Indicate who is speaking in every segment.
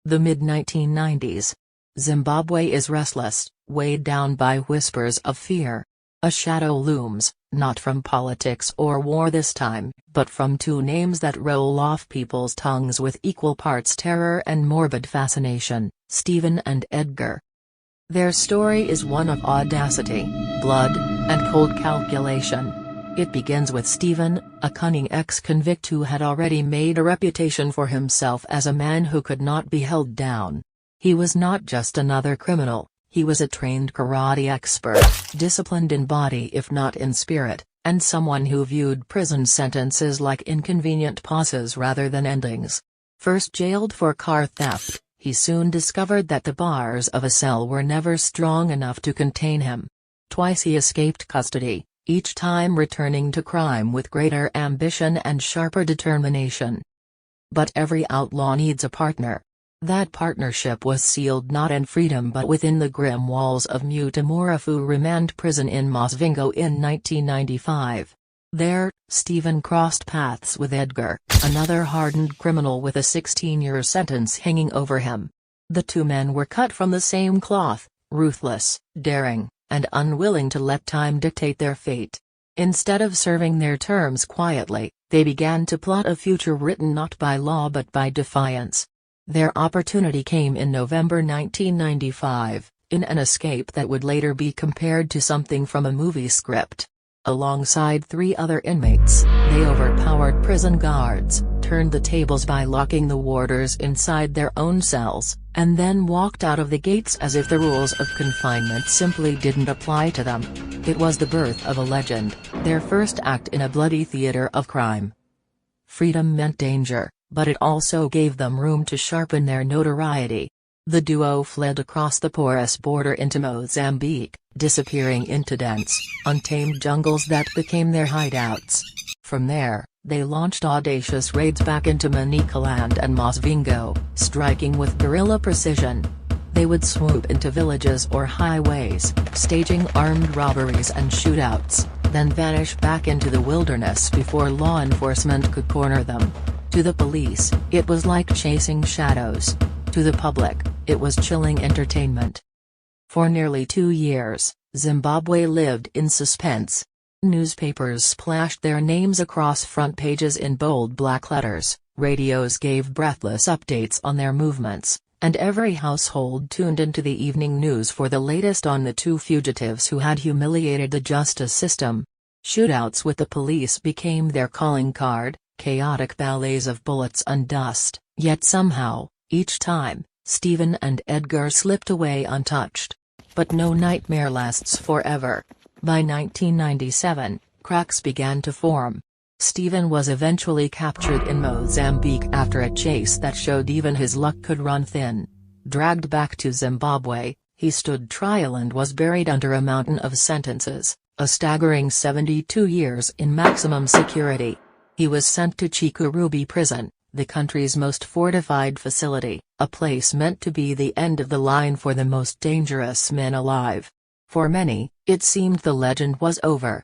Speaker 1: The mid-1990s. Zimbabwe is restless, weighed down by whispers of fear. A shadow looms, not from politics or war this time, but from two names that roll off people's tongues with equal parts terror and morbid fascination: Stephen and Edgar. Their story is one of audacity, blood, and cold calculation. It begins with Stephen, a cunning ex-convict who had already made a reputation for himself as a man who could not be held down. He was not just another criminal, he was a trained karate expert, disciplined in body if not in spirit, and someone who viewed prison sentences like inconvenient pauses rather than endings. First jailed for car theft, he soon discovered that the bars of a cell were never strong enough to contain him. Twice he escaped custody, each time returning to crime with greater ambition and sharper determination. But every outlaw needs a partner. That partnership was sealed not in freedom but within the grim walls of Mutamorafu Remand Prison in Masvingo in 1995. There, Stephen crossed paths with Edgar, another hardened criminal with a 16-year sentence hanging over him. The two men were cut from the same cloth, ruthless, daring, and unwilling to let time dictate their fate. Instead of serving their terms quietly, they began to plot a future written not by law but by defiance. Their opportunity came in November 1995, in an escape that would later be compared to something from a movie script. Alongside 3 other inmates, they overpowered prison guards, turned the tables by locking the warders inside their own cells, and then walked out of the gates as if the rules of confinement simply didn't apply to them. It was the birth of a legend, their first act in a bloody theater of crime. Freedom meant danger, but it also gave them room to sharpen their notoriety. The duo fled across the porous border into Mozambique, disappearing into dense, untamed jungles that became their hideouts. From there, they launched audacious raids back into Manicaland and Masvingo, striking with guerrilla precision. They would swoop into villages or highways, staging armed robberies and shootouts, then vanish back into the wilderness before law enforcement could corner them. To the police, it was like chasing shadows. To the public, it was chilling entertainment. For nearly 2 years, Zimbabwe lived in suspense. Newspapers splashed their names across front pages in bold black letters, radios gave breathless updates on their movements, and every household tuned into the evening news for the latest on the 2 fugitives who had humiliated the justice system. Shootouts with the police became their calling card, chaotic ballets of bullets and dust, yet somehow, each time, Stephen and Edgar slipped away untouched. But no nightmare lasts forever. By 1997, cracks began to form. Stephen was eventually captured in Mozambique after a chase that showed even his luck could run thin. Dragged back to Zimbabwe, he stood trial and was buried under a mountain of sentences, a staggering 72 years in maximum security. He was sent to Chikurubi Prison, the country's most fortified facility, a place meant to be the end of the line for the most dangerous men alive. For many, it seemed the legend was over.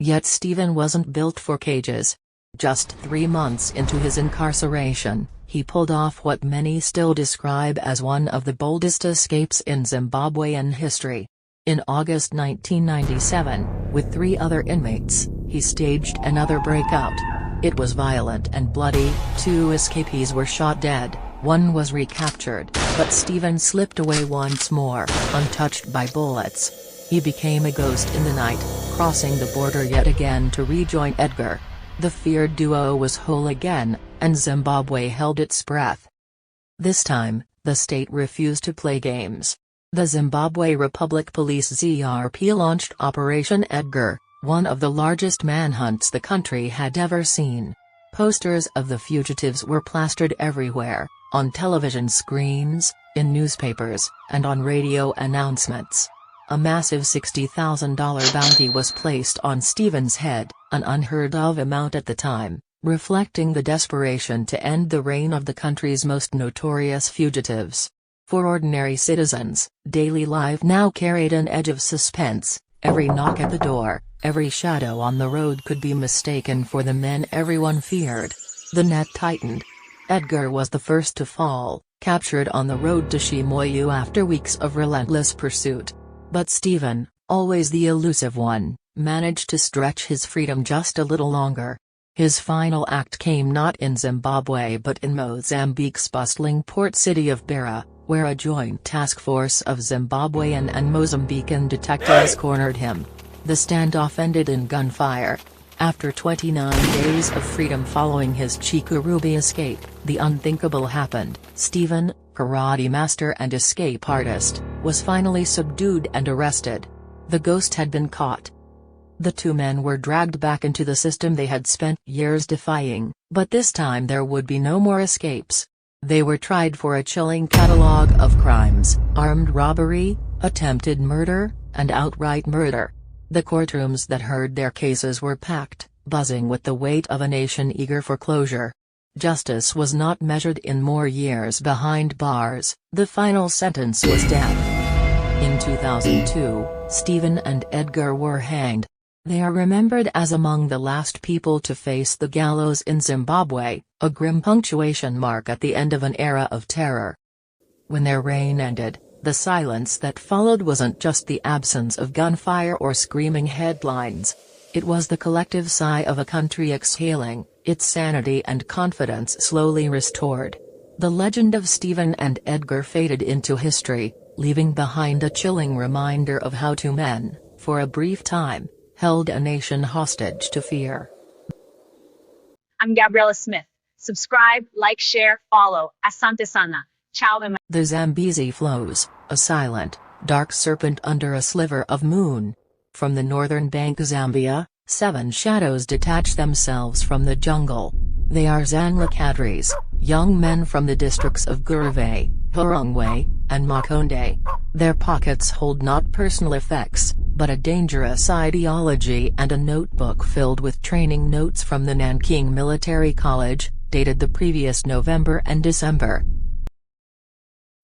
Speaker 1: Yet Stephen wasn't built for cages. Just 3 months into his incarceration, he pulled off what many still describe as one of the boldest escapes in Zimbabwean history. In August 1997, with 3 other inmates, he staged another breakout. It was violent and bloody. 2 escapees were shot dead, 1 was recaptured, but Stephen slipped away once more, untouched by bullets. He became a ghost in the night, crossing the border yet again to rejoin Edgar. The feared duo was whole again, and Zimbabwe held its breath. This time, the state refused to play games. The Zimbabwe Republic Police ZRP launched Operation Edgar, one of the largest manhunts the country had ever seen. Posters of the fugitives were plastered everywhere, on television screens, in newspapers, and on radio announcements. A massive $60,000 bounty was placed on Stephen's head, an unheard-of amount at the time, reflecting the desperation to end the reign of the country's most notorious fugitives. For ordinary citizens, daily life now carried an edge of suspense. Every knock at the door, every shadow on the road could be mistaken for the men everyone feared. The net tightened. Edgar was the first to fall, captured on the road to Chinhoyi after weeks of relentless pursuit. But Stephen, always the elusive one, managed to stretch his freedom just a little longer. His final act came not in Zimbabwe but in Mozambique's bustling port city of Beira, where a joint task force of Zimbabwean and Mozambican detectives cornered him. The standoff ended in gunfire. After 29 days of freedom following his Chikurubi escape, the unthinkable happened. Stephen, karate master and escape artist, was finally subdued and arrested. The ghost had been caught. The two men were dragged back into the system they had spent years defying, but this time there would be no more escapes. They were tried for a chilling catalogue of crimes: armed robbery, attempted murder, and outright murder. The courtrooms that heard their cases were packed, buzzing with the weight of a nation eager for closure. Justice was not measured in more years behind bars, the final sentence was death. In 2002, Stephen and Edgar were hanged. They are remembered as among the last people to face the gallows in Zimbabwe, a grim punctuation mark at the end of an era of terror. When their reign ended, the silence that followed wasn't just the absence of gunfire or screaming headlines. It was the collective sigh of a country exhaling, its sanity and confidence slowly restored. The legend of Stephen and Edgar faded into history, leaving behind a chilling reminder of how two men, for a brief time, held a nation hostage to fear.
Speaker 2: I'm Gabriella Smith. Subscribe, like, share, follow. Asante sana. Ciao.
Speaker 1: The Zambezi flows, a silent, dark serpent under a sliver of moon. From the northern bank Zambia, 7 shadows detach themselves from the jungle. They are Zanlakadris, young men from the districts of Guruve, Hurungwe, and Makonde. Their pockets hold not personal effects, but a dangerous ideology and a notebook filled with training notes from the Nanking Military College, dated the previous November and December.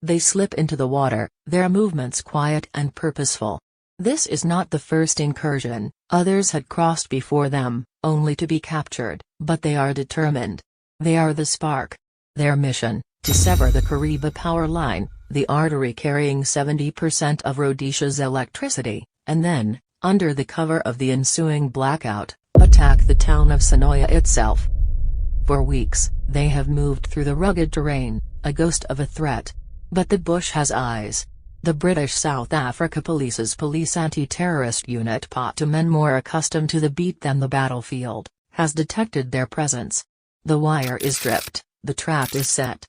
Speaker 1: They slip into the water, their movements quiet and purposeful. This is not the first incursion, others had crossed before them, only to be captured, but they are determined. They are the spark. Their mission, to sever the Kariba power line, the artery carrying 70% of Rhodesia's electricity, and then, under the cover of the ensuing blackout, attack the town of Chinhoyi itself. For weeks, they have moved through the rugged terrain, a ghost of a threat. But the bush has eyes. The British South Africa Police's Police Anti-Terrorist Unit, to men more accustomed to the beat than the battlefield, has detected their presence. The wire is stripped, the trap is set.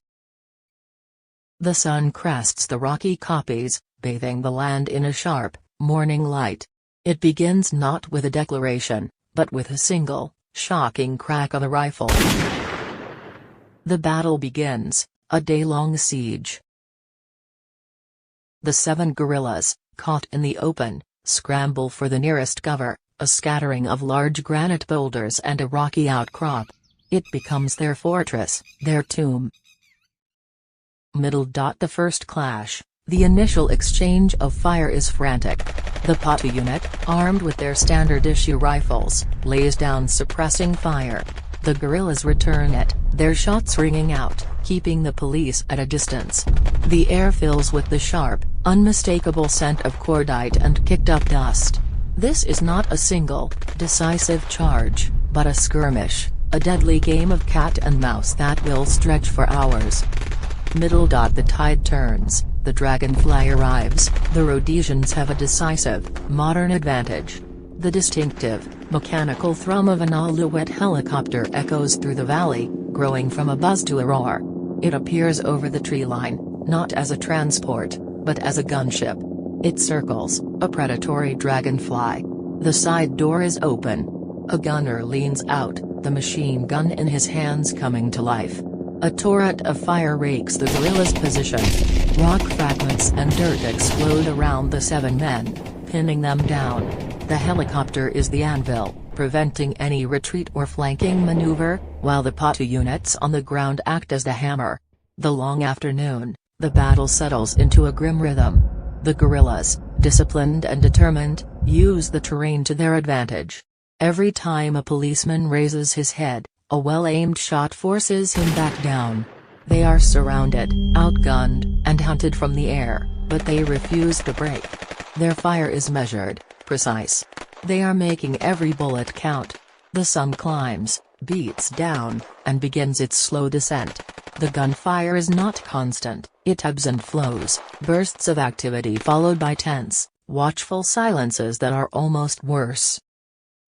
Speaker 1: The sun crests the rocky koppies, bathing the land in a sharp, morning light. It begins not with a declaration, but with a single, shocking crack of a rifle. The battle begins, a day-long siege. The 7 guerrillas, caught in the open, scramble for the nearest cover, a scattering of large granite boulders and a rocky outcrop. It becomes their fortress, their tomb. The first clash, the initial exchange of fire is frantic. The Patu unit, armed with their standard-issue rifles, lays down suppressing fire. The guerrillas return it, their shots ringing out, keeping the police at a distance. The air fills with the sharp, unmistakable scent of cordite and kicked-up dust. This is not a single, decisive charge, but a skirmish, a deadly game of cat and mouse that will stretch for hours. The tide turns, the dragonfly arrives, the Rhodesians have a decisive, modern advantage. The distinctive, mechanical thrum of an Alouette helicopter echoes through the valley, growing from a buzz to a roar. It appears over the tree line, not as a transport, but as a gunship. It circles, a predatory dragonfly. The side door is open. A gunner leans out, the machine gun in his hands coming to life. A torrent of fire rakes the guerrillas' position. Rock fragments and dirt explode around the 7 men, pinning them down. The helicopter is the anvil, preventing any retreat or flanking maneuver, while the Patu units on the ground act as the hammer. The long afternoon, the battle settles into a grim rhythm. The guerrillas, disciplined and determined, use the terrain to their advantage. Every time a policeman raises his head, a well-aimed shot forces him back down. They are surrounded, outgunned, and hunted from the air, but they refuse to break. Their fire is measured, precise. They are making every bullet count. The sun climbs, beats down, and begins its slow descent. The gunfire is not constant, it ebbs and flows, bursts of activity followed by tense, watchful silences that are almost worse.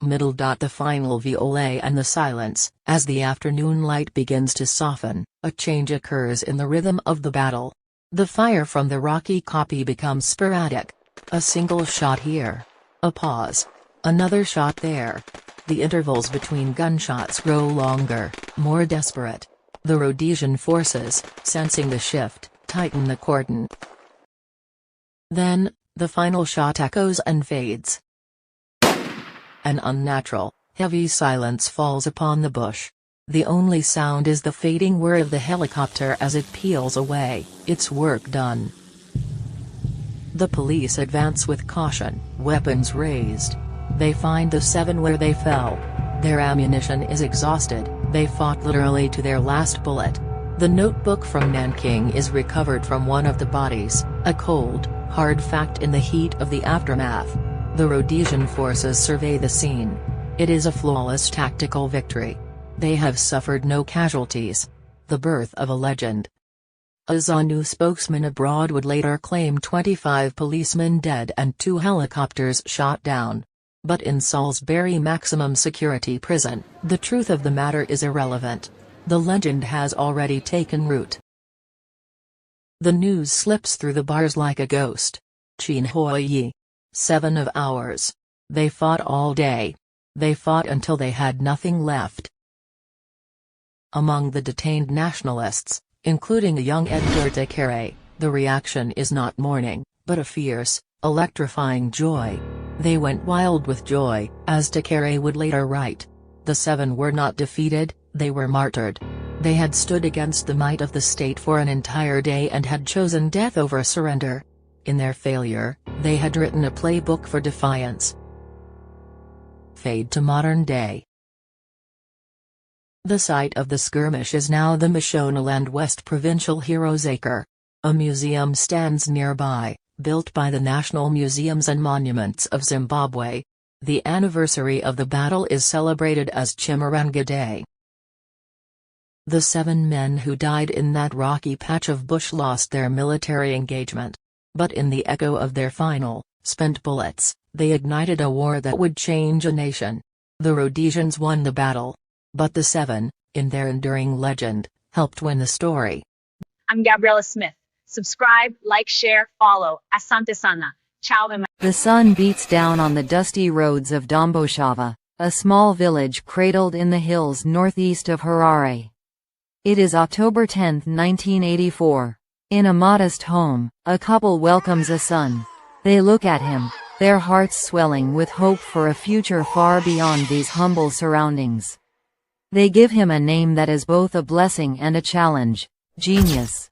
Speaker 1: The final violet and the silence. As the afternoon light begins to soften, a change occurs in the rhythm of the battle. The fire from the rocky kopje becomes sporadic. A single shot here. A pause. Another shot there. The intervals between gunshots grow longer, more desperate. The Rhodesian forces, sensing the shift, tighten the cordon. Then, the final shot echoes and fades. An unnatural, heavy silence falls upon the bush. The only sound is the fading whir of the helicopter as it peels away, its work done. The police advance with caution, weapons raised. They find the 7 where they fell. Their ammunition is exhausted, they fought literally to their last bullet. The notebook from Nanking is recovered from one of the bodies, a cold, hard fact in the heat of the aftermath. The Rhodesian forces survey the scene. It is a flawless tactical victory. They have suffered no casualties. The birth of a legend. A ZANU spokesman abroad would later claim 25 policemen dead and 2 helicopters shot down. But in Salisbury maximum security prison, the truth of the matter is irrelevant. The legend has already taken root. The news slips through the bars like a ghost. Chinhoyi. 7 hours. They fought all day. They fought until they had nothing left. Among the detained nationalists, including a young Edgar Takere, the reaction is not mourning, but a fierce, electrifying joy. They went wild with joy, as Takere would later write. The 7 were not defeated, they were martyred. They had stood against the might of the state for an entire day and had chosen death over surrender. In their failure, they had written a playbook for defiance. Fade to modern day. The site of the skirmish is now the Mashonaland West Provincial Heroes Acre. A museum stands nearby, built by the National Museums and Monuments of Zimbabwe. The anniversary of the battle is celebrated as Chimaranga Day. The 7 men who died in that rocky patch of bush lost their military engagement. But in the echo of their final, spent bullets, they ignited a war that would change a nation. The Rhodesians won the battle. But the 7, in their enduring legend, helped win the story.
Speaker 2: I'm Gabriella Smith. Subscribe, like, share, follow. Asante sana. Ciao.
Speaker 3: The sun beats down on the dusty roads of Domboshava, a small village cradled in the hills northeast of Harare. It is October 10, 1984. In a modest home, a couple welcomes a son. They look at him, their hearts swelling with hope for a future far beyond these humble surroundings. They give him a name that is both a blessing and a challenge: Genius.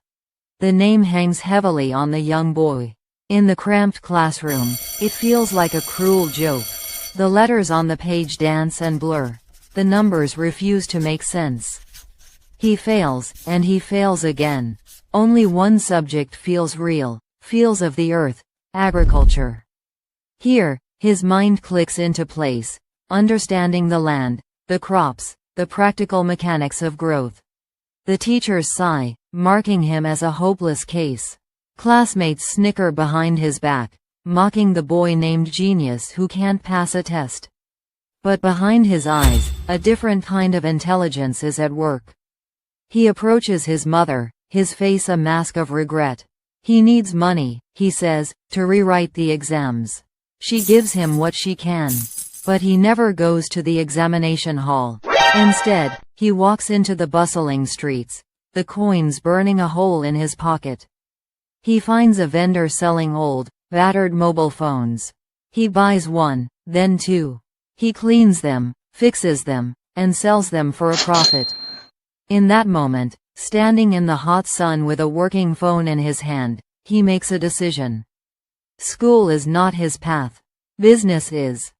Speaker 3: The name hangs heavily on the young boy. In the cramped classroom, it feels like a cruel joke. The letters on the page dance and blur. The numbers refuse to make sense. He fails, and he fails again. Only one subject feels real, feels of the earth: agriculture. Here, his mind clicks into place, understanding the land, the crops, the practical mechanics of growth. The teachers sigh, marking him as a hopeless case. Classmates snicker behind his back, mocking the boy named Genius who can't pass a test. But behind his eyes, a different kind of intelligence is at work. He approaches his mother, his face a mask of regret. He needs money, he says, to rewrite the exams. She gives him what she can. But he never goes to the examination hall. Instead, he walks into the bustling streets, the coins burning a hole in his pocket. He finds a vendor selling old, battered mobile phones. He buys one, then 2. He cleans them, fixes them, and sells them for a profit. In that moment, standing in the hot sun with a working phone in his hand, he makes a decision. School is not his path. Business is.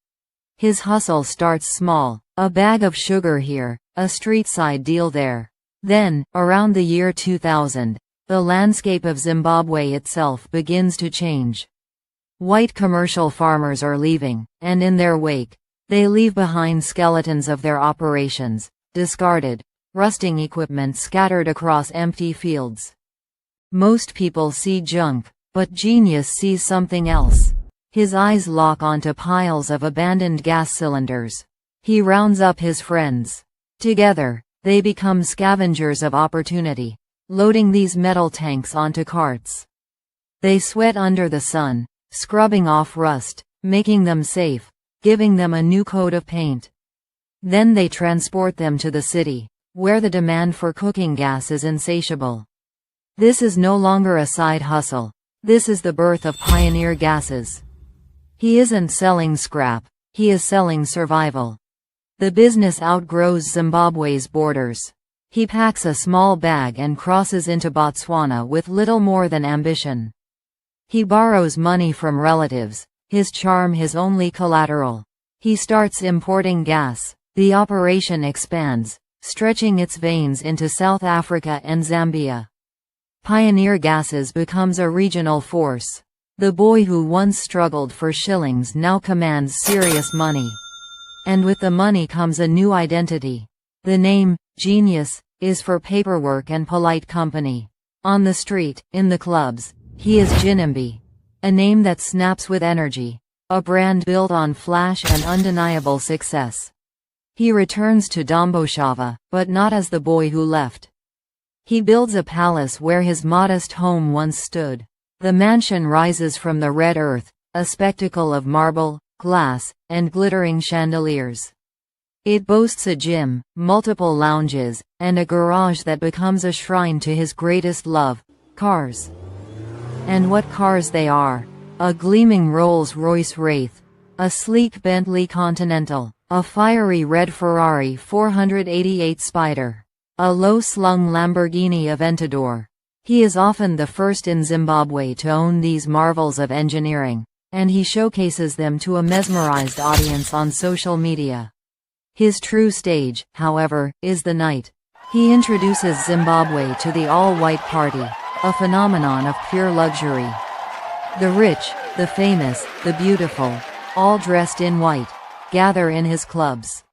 Speaker 3: His hustle starts small: a bag of sugar here, a street-side deal there. Then, around the year 2000, the landscape of Zimbabwe itself begins to change. White commercial farmers are leaving, and in their wake, they leave behind skeletons of their operations, discarded, rusting equipment scattered across empty fields. Most people see junk, but Genius sees something else. His eyes lock onto piles of abandoned gas cylinders. He rounds up his friends. Together, they become scavengers of opportunity, loading these metal tanks onto carts. They sweat under the sun, scrubbing off rust, making them safe, giving them a new coat of paint. Then they transport them to the city, where the demand for cooking gas is insatiable. This is no longer a side hustle. This is the birth of pioneer gases. He isn't selling scrap, he is selling survival. The business outgrows Zimbabwe's borders. He packs a small bag and crosses into Botswana with little more than ambition. He borrows money from relatives, his charm his only collateral. He starts importing gas. The operation expands, stretching its veins into South Africa and Zambia. Pioneer Gases becomes a regional force. The boy who once struggled for shillings now commands serious money. And with the money comes a new identity. The name, Genius, is for paperwork and polite company. On the street, in the clubs, he is Ginimbi. A name that snaps with energy. A brand built on flash and undeniable success. He returns to Domboshava, but not as the boy who left. He builds a palace where his modest home once stood. The mansion rises from the red earth, a spectacle of marble, glass, and glittering chandeliers. It boasts a gym, multiple lounges, and a garage that becomes a shrine to his greatest love, cars. And what cars they are! A gleaming Rolls-Royce Wraith, a sleek Bentley Continental, a fiery red Ferrari 488 Spider, a low-slung Lamborghini Aventador. He is often the first in Zimbabwe to own these marvels of engineering, and he showcases them to a mesmerized audience on social media. His true stage, however, is the night. He introduces Zimbabwe to the all-white party, a phenomenon of pure luxury. The rich, the famous, the beautiful, all dressed in white, gather in his clubs.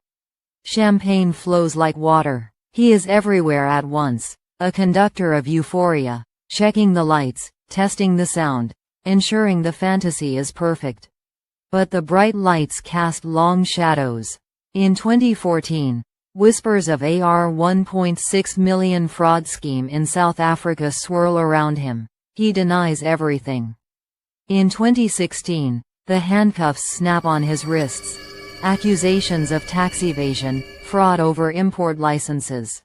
Speaker 3: Champagne flows like water. He is everywhere at once, a conductor of euphoria, checking the lights, testing the sound, ensuring the fantasy is perfect. But the bright lights cast long shadows. In 2014, whispers of a R1.6 million fraud scheme in South Africa swirl around him. He denies everything. In 2016, the handcuffs snap on his wrists. Accusations of tax evasion, fraud over import licenses.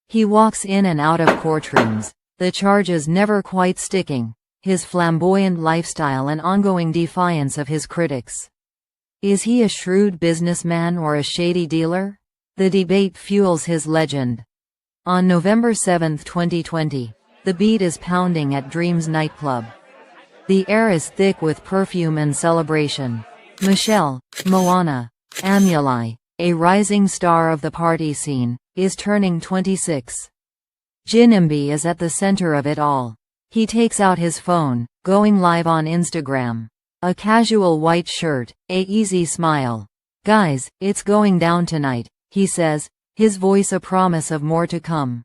Speaker 3: He walks in and out of courtrooms, the charges never quite sticking, his flamboyant lifestyle an ongoing defiance of his critics. Is he a shrewd businessman or a shady dealer? The debate fuels his legend. On November 7, 2020, the beat is pounding at Dreams nightclub. The air is thick with perfume and celebration. Michelle, Moana, Amulai, a rising star of the party scene, is turning 26. Ginimbi is at the center of it all. He takes out his phone, going live on Instagram. A casual white shirt, a easy smile. "Guys, it's going down tonight," he says, his voice a promise of more to come.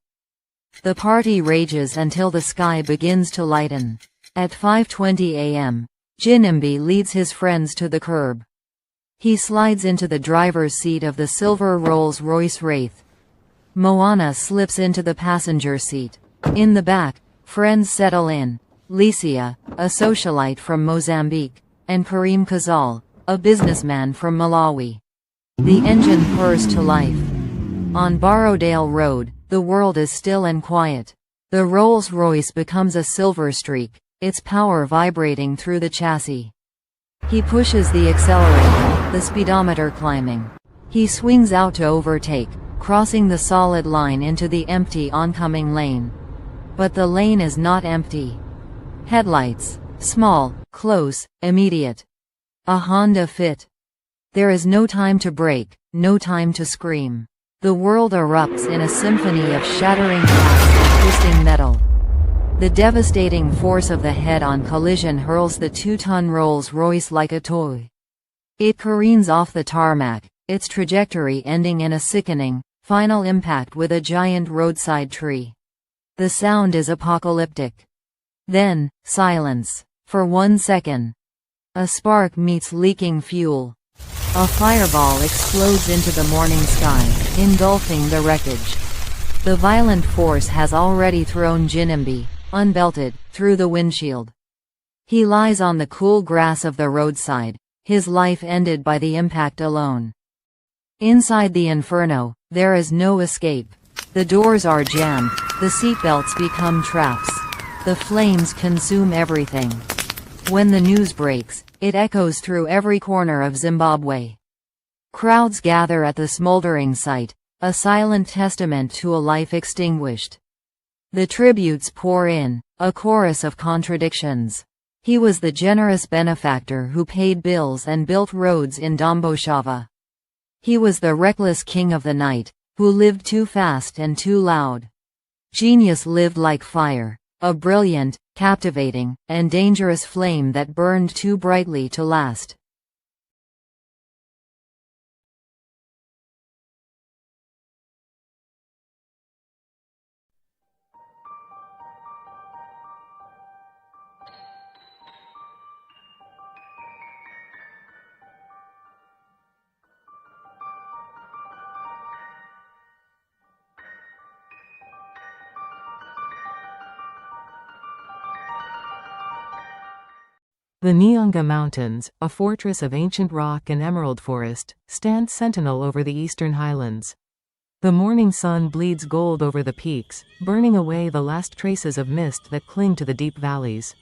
Speaker 3: The party rages until the sky begins to lighten. At 5:20 a.m., Ginimbi leads his friends to the curb. He slides into the driver's seat of the silver Rolls-Royce Wraith. Moana slips into the passenger seat. In the back, friends settle in. Licia, a socialite from Mozambique, and Karim Kazal, a businessman from Malawi. The engine purrs to life. On Borrowdale Road, the world is still and quiet. The Rolls-Royce becomes a silver streak, its power vibrating through the chassis. He pushes the accelerator, the speedometer climbing. He swings out to overtake, crossing the solid line into the empty oncoming lane. But the lane is not empty. Headlights. Small, close, immediate. A Honda Fit. There is no time to brake, no time to scream. The world erupts in a symphony of shattering glass and twisting metal. The devastating force of the head-on collision hurls the 2-ton Rolls-Royce like a toy. It careens off the tarmac, its trajectory ending in a sickening, final impact with a giant roadside tree. The sound is apocalyptic. Then, silence. For 1 second. A spark meets leaking fuel. A fireball explodes into the morning sky, engulfing the wreckage. The violent force has already thrown Ginimbi, unbelted, through the windshield. He lies on the cool grass of the roadside, his life ended by the impact alone. Inside the inferno, there is no escape. The doors are jammed, the seatbelts become traps. The flames consume everything. When the news breaks, it echoes through every corner of Zimbabwe. Crowds gather at the smoldering site, a silent testament to a life extinguished. The tributes pour in, a chorus of contradictions. He was the generous benefactor who paid bills and built roads in Domboshava. He was the reckless king of the night, who lived too fast and too loud. Genius lived like fire, a brilliant, captivating, and dangerous flame that burned too brightly to last.
Speaker 1: The Nyanga Mountains, a fortress of ancient rock and emerald forest, stand sentinel over the eastern highlands. The morning sun bleeds gold over the peaks, burning away the last traces of mist that cling to the deep valleys.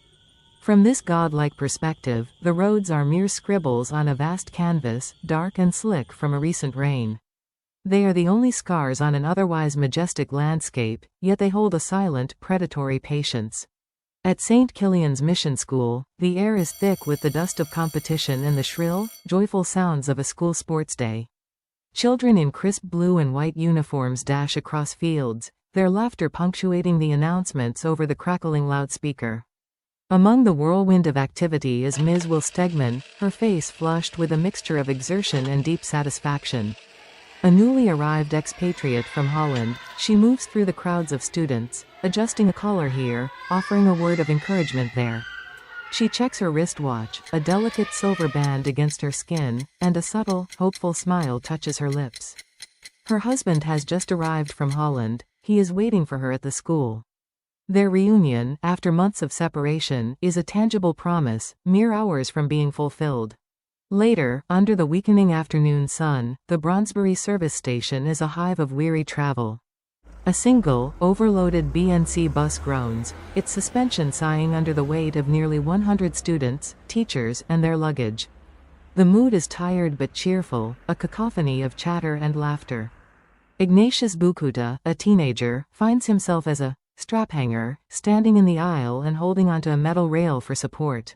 Speaker 1: From this godlike perspective, the roads are mere scribbles on a vast canvas, dark and slick from a recent rain. They are the only scars on an otherwise majestic landscape, yet they hold a silent, predatory patience. At St. Kilian's Mission School, the air is thick with the dust of competition and the shrill, joyful sounds of a school sports day. Children in crisp blue and white uniforms dash across fields, their laughter punctuating the announcements over the crackling loudspeaker. Among the whirlwind of activity is Ms. Will Stegman, her face flushed with a mixture of exertion and deep satisfaction. A newly arrived expatriate from Holland, she moves through the crowds of students, adjusting a collar here, offering a word of encouragement there. She checks her wristwatch, a delicate silver band against her skin, and a subtle, hopeful smile touches her lips. Her husband has just arrived from Holland, he is waiting for her at the school. Their reunion, after months of separation, is a tangible promise, mere hours from being fulfilled. Later, under the weakening afternoon sun, the Bronsbury service station is a hive of weary travel. A single, overloaded BNC bus groans, its suspension sighing under the weight of nearly 100 students, teachers, and their luggage. The mood is tired but cheerful, a cacophony of chatter and laughter. Ignatius Bukuta, a teenager, finds himself as a straphanger, standing in the aisle and holding onto a metal rail for support.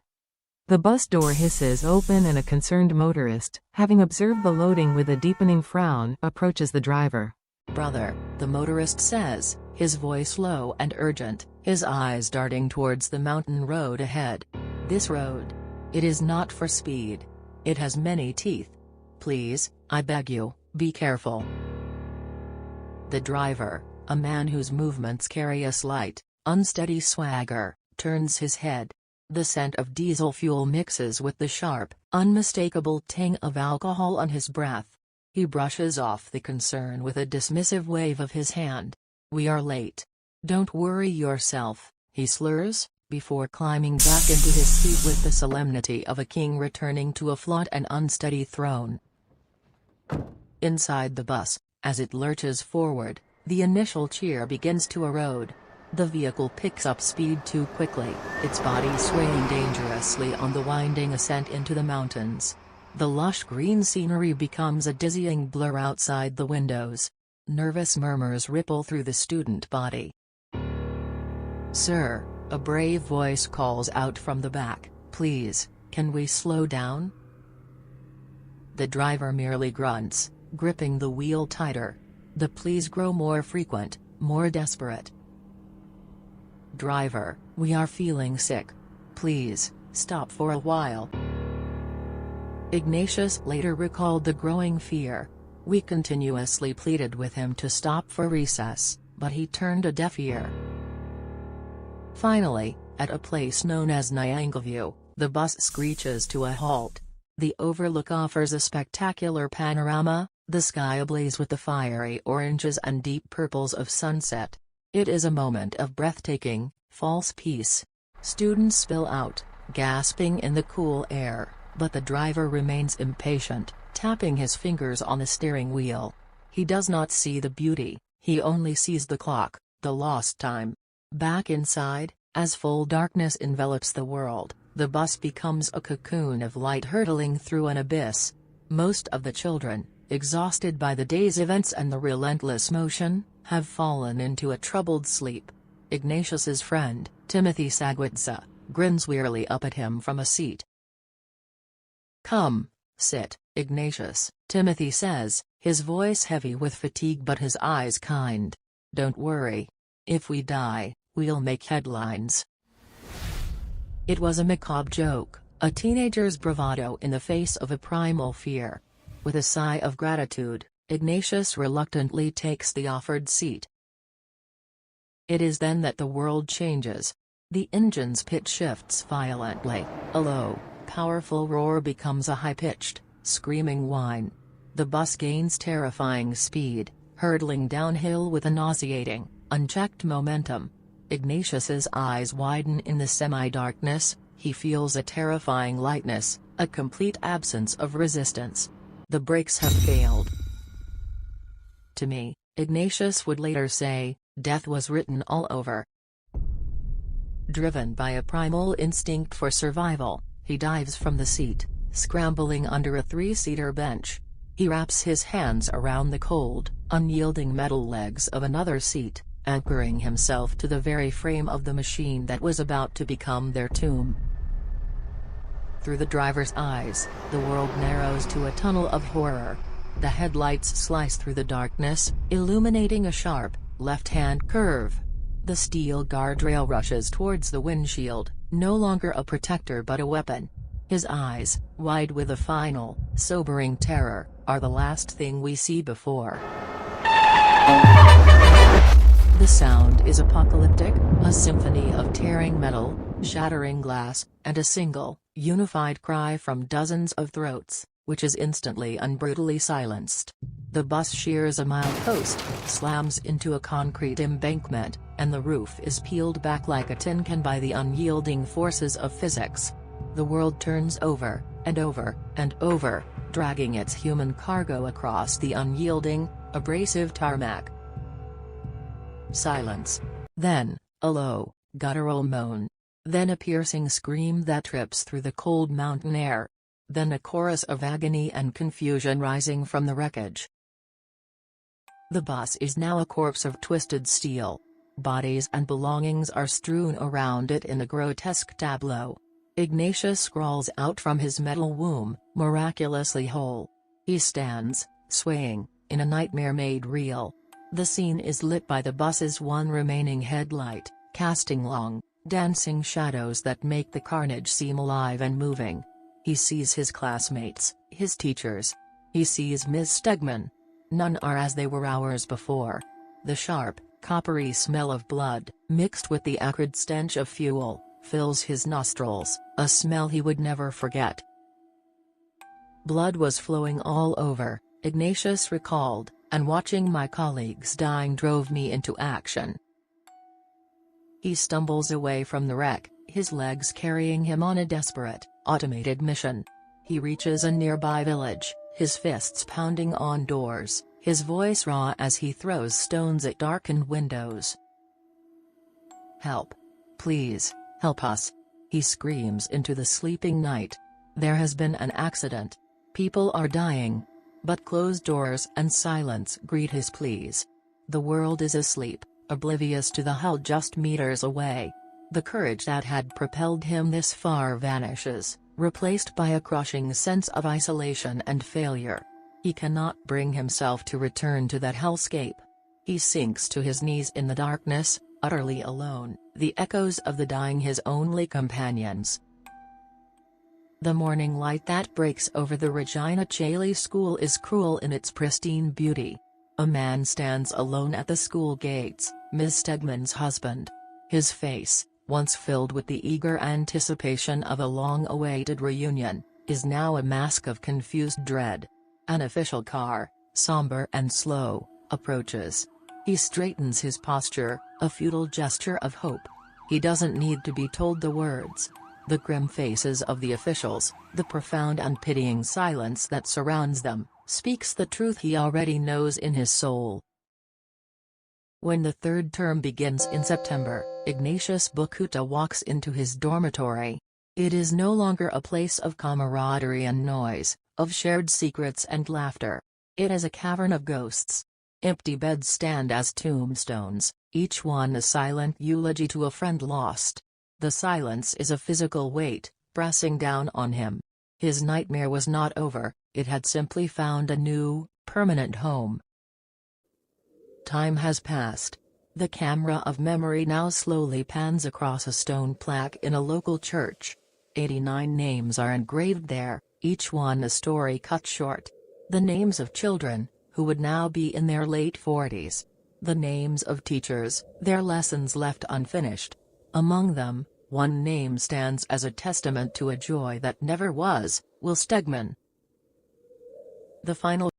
Speaker 1: The bus door hisses open and a concerned motorist, having observed the loading with a deepening frown, approaches the driver. "Brother," the motorist says, his voice low and urgent, his eyes darting towards the mountain road ahead. "This road. It is not for speed. It has many teeth. Please, I beg you, be careful." The driver, a man whose movements carry a slight, unsteady swagger, turns his head. The scent of diesel fuel mixes with the sharp, unmistakable tang of alcohol on his breath. He brushes off the concern with a dismissive wave of his hand. "We are late. Don't worry yourself," he slurs, before climbing back into his seat with the solemnity of a king returning to a flawed and unsteady throne. Inside the bus, as it lurches forward, the initial cheer begins to erode. The vehicle picks up speed too quickly, its body swaying dangerously on the winding ascent into the mountains. The lush green scenery becomes a dizzying blur outside the windows. Nervous murmurs ripple through the student body. "Sir," a brave voice calls out from the back, "please, can we slow down?" The driver merely grunts, gripping the wheel tighter. The pleas grow more frequent, more desperate. "Driver, we are feeling sick. Please, stop for a while." Ignatius later recalled the growing fear. "We continuously pleaded with him to stop for recess, but he turned a deaf ear." Finally, at a place known as Nyanga, the bus screeches to a halt. The overlook offers a spectacular panorama, the sky ablaze with the fiery oranges and deep purples of sunset. It is a moment of breathtaking, false peace. Students spill out, gasping in the cool air, but the driver remains impatient, tapping his fingers on the steering wheel. He does not see the beauty, he only sees the clock, the lost time. Back inside, as full darkness envelops the world, the bus becomes a cocoon of light hurtling through an abyss. Most of the children, exhausted by the day's events and the relentless motion, have fallen into a troubled sleep. Ignatius's friend, Timothy Sagwitza, grins wearily up at him from a seat. "Come, sit, Ignatius," Timothy says, his voice heavy with fatigue but his eyes kind. "Don't worry. If we die, we'll make headlines." It was a macabre joke, a teenager's bravado in the face of a primal fear. With a sigh of gratitude, Ignatius reluctantly takes the offered seat. It is then that the world changes. The engine's pitch shifts violently, a low, powerful roar becomes a high-pitched, screaming whine. The bus gains terrifying speed, hurtling downhill with a nauseating, unchecked momentum. Ignatius's eyes widen in the semi-darkness, he feels a terrifying lightness, a complete absence of resistance. The brakes have failed. To me, Ignatius would later say, death was written all over. Driven by a primal instinct for survival, he dives from the seat, scrambling under a three-seater bench. He wraps his hands around the cold, unyielding metal legs of another seat, anchoring himself to the very frame of the machine that was about to become their tomb. Through the driver's eyes, the world narrows to a tunnel of horror. The headlights slice through the darkness, illuminating a sharp, left-hand curve. The steel guardrail rushes towards the windshield, no longer a protector but a weapon. His eyes, wide with a final, sobering terror, are the last thing we see before. The sound is apocalyptic, a symphony of tearing metal, shattering glass, and a single, unified cry from dozens of throats, which is instantly and brutally silenced. The bus shears a milepost, slams into a concrete embankment, and the roof is peeled back like a tin can by the unyielding forces of physics. The world turns over, and over, and over, dragging its human cargo across the unyielding, abrasive tarmac. Silence. Then, a low, guttural moan. Then a piercing scream that trips through the cold mountain air. Then a chorus of agony and confusion rising from the wreckage. The bus is now a corpse of twisted steel. Bodies and belongings are strewn around it in a grotesque tableau. Ignatius crawls out from his metal womb, miraculously whole. He stands, swaying, in a nightmare made real. The scene is lit by the bus's one remaining headlight, casting long, dancing shadows that make the carnage seem alive and moving. He sees his classmates, his teachers. He sees Ms. Stegman. None are as they were hours before. The sharp, coppery smell of blood, mixed with the acrid stench of fuel, fills his nostrils, a smell he would never forget. Blood was flowing all over, Ignatius recalled, and watching my colleagues dying drove me into action. He stumbles away from the wreck, his legs carrying him on a desperate, automated mission. He reaches a nearby village, his fists pounding on doors, his voice raw as he throws stones at darkened windows. "Help. Please, help us," he screams into the sleeping night. There has been an accident. People are dying. But closed doors and silence greet his pleas. The world is asleep, oblivious to the hull just meters away. The courage that had propelled him this far vanishes, replaced by a crushing sense of isolation and failure. He cannot bring himself to return to that hellscape. He sinks to his knees in the darkness, utterly alone, the echoes of the dying his only companions. The morning light that breaks over the Regina Caeli school is cruel in its pristine beauty. A man stands alone at the school gates, Ms. Stegman's husband. His face, once filled with the eager anticipation of a long-awaited reunion, is now a mask of confused dread. An official car, somber and slow, approaches. He straightens his posture, a futile gesture of hope. He doesn't need to be told the words. The grim faces of the officials, the profound and pitying silence that surrounds them, speaks the truth he already knows in his soul. When the third term begins in September, Ignatius Bukuta walks into his dormitory. It is no longer a place of camaraderie and noise, of shared secrets and laughter. It is a cavern of ghosts. Empty beds stand as tombstones, each one a silent eulogy to a friend lost. The silence is a physical weight, pressing down on him. His nightmare was not over, it had simply found a new, permanent home. Time has passed. The camera of memory now slowly pans across a stone plaque in a local church. 89 names are engraved there, each one a story cut short. The names of children, who would now be in their late 40s. The names of teachers, their lessons left unfinished. Among them, one name stands as a testament to a joy that never was, Will Stegman. The final